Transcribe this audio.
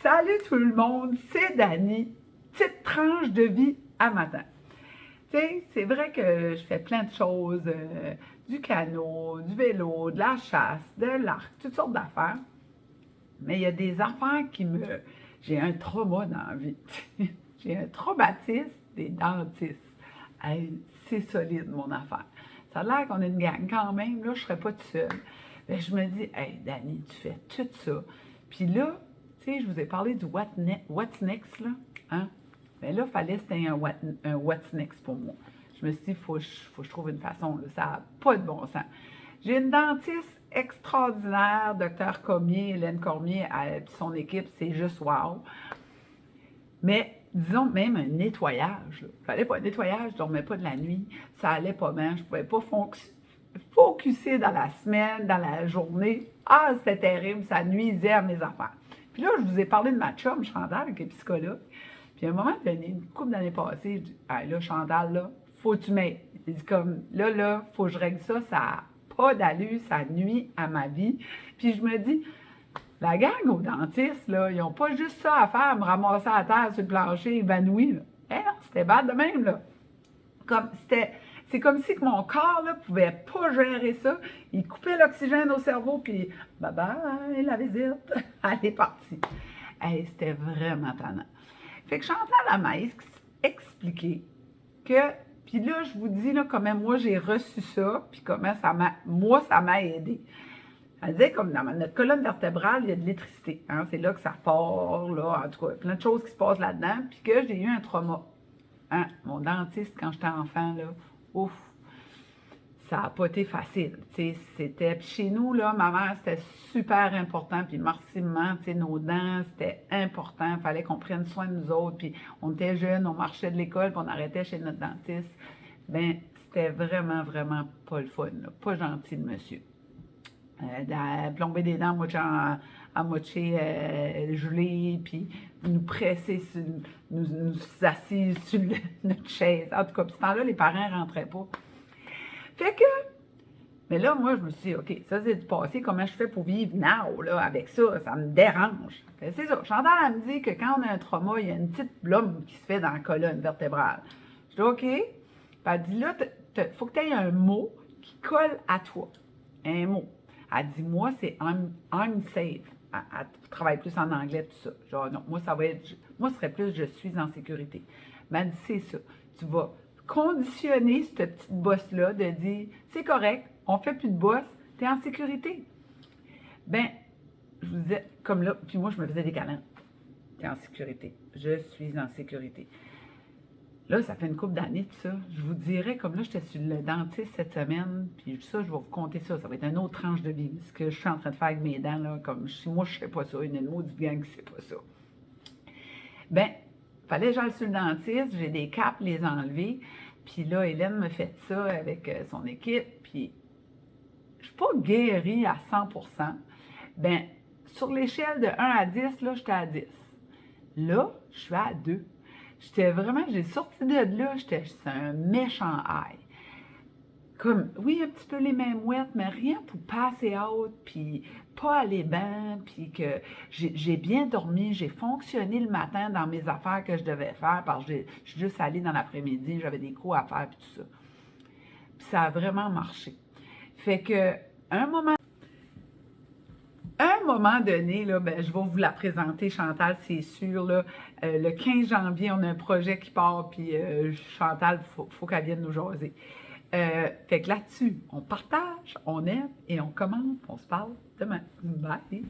Salut tout le monde, c'est Dani. Petite tranche de vie à matin. Tu sais, c'est vrai que je fais plein de choses, du canot, du vélo, de la chasse, de l'arc, toutes sortes d'affaires. Mais il y a des affaires qui me... J'ai un trauma dans la vie. J'ai un traumatisme des dentistes. Hey, c'est solide, mon affaire. Ça a l'air qu'on est une gang quand même. Là, je ne serais pas toute seule. Mais je me dis, hey, Dani, tu fais tout ça. Puis là, tu sais, je vous ai parlé du What's Next, là. Hein? Mais là, il fallait que c'était un What's Next pour moi. Je me suis dit, faut que je trouve une façon. Là. Ça n'a pas de bon sens. J'ai une dentiste extraordinaire, docteur Cormier, Hélène Cormier, puis son équipe, c'est juste wow. Mais disons même un nettoyage. Il fallait pas un nettoyage, je ne dormais pas de la nuit, ça allait pas bien, je ne pouvais pas focusser dans la semaine, dans la journée. Ah, c'était terrible, ça nuisait à mes affaires. Puis là, je vous ai parlé de ma chum, Chantal, qui est psychologue. Puis à un moment donné, une couple d'années passées, je dis, hey, là, Chantal, là, faut que tu m'aides. Il dit comme, là, faut que je règle ça, ça n'a pas d'allure, ça nuit à ma vie. Puis je me dis, la gang aux dentistes, là, ils n'ont pas juste ça à faire, me ramasser à terre sur le plancher évanoui. Là. Eh non, c'était bad de même, là. C'est comme si mon corps ne pouvait pas gérer ça. Il coupait l'oxygène au cerveau, puis bye bye, la visite, elle est partie. Hey, c'était vraiment tannant. Fait que Chantal m'a expliqué que, puis là, je vous dis là, comment moi j'ai reçu ça, puis comment ça m'a aidé. Elle disait comme dans notre colonne vertébrale, il y a de l'électricité. Hein? C'est là que ça part, là, en tout cas, plein de choses qui se passent là-dedans, puis que j'ai eu un trauma. Hein? Mon dentiste, quand j'étais enfant, là, ouf, ça n'a pas été facile. C'était, puis chez nous, là, ma mère, c'était super important, puis massivement, nos dents, c'était important. Il fallait qu'on prenne soin de nous autres, puis on était jeunes, on marchait de l'école, puis on arrêtait chez notre dentiste. Bien, c'était vraiment, vraiment pas le fun, là, pas gentil de monsieur. Plomber des dents à moitié gelées, puis nous presser, nous assises sur notre chaise. En tout cas, puis ce temps-là, les parents ne rentraient pas. Fait que, mais là, moi, je me suis dit, OK, ça c'est du passé, comment je fais pour vivre now, là, avec ça, ça me dérange. C'est ça, Chantal, elle me dit que quand on a un trauma, il y a une petite blomme qui se fait dans la colonne vertébrale. Je dis, OK. Puis elle dit, là, il faut que tu aies un mot qui colle à toi. Un mot. Elle dit, moi, c'est I'm safe. Elle travaille plus en anglais, tout ça. Genre, non, moi, ce serait plus je suis en sécurité. Mais elle dit, c'est ça. Tu vas conditionner cette petite bosse-là de dire, c'est correct, on fait plus de bosse, tu es en sécurité. Ben, je vous disais, comme là, puis moi, je me faisais des câlins. Tu es en sécurité. Je suis en sécurité. Là, ça fait une couple d'années de ça. Je vous dirais, comme là, j'étais sur le dentiste cette semaine, puis ça, je vais vous compter ça. Ça va être une autre tranche de vie. Ce que je suis en train de faire avec mes dents, là, comme moi, je ne sais pas ça. Il y a une maudite gang qui ne sait pas ça. Ben, fallait que j'aille sur le dentiste, j'ai des capes, les enlever. Puis là, Hélène me fait ça avec son équipe, puis je ne suis pas guérie à 100%. Ben, sur l'échelle de 1 à 10, là, j'étais à 10. Là, je suis à 2. J'ai sorti de là, j'étais un méchant high. Comme, oui, un petit peu les mains mouettes, mais rien pour passer out, puis pas aller bien, puis que j'ai bien dormi, j'ai fonctionné le matin dans mes affaires que je devais faire, parce que je suis juste allée dans l'après-midi, j'avais des cours à faire, puis tout ça. Puis ça a vraiment marché. Fait que, un moment donné, là, ben, je vais vous la présenter, Chantal, c'est sûr. Là, le 15 janvier, on a un projet qui part, puis Chantal, faut qu'elle vienne nous jaser. Fait que là-dessus, on partage, on aime et on commente. On se parle demain. Bye!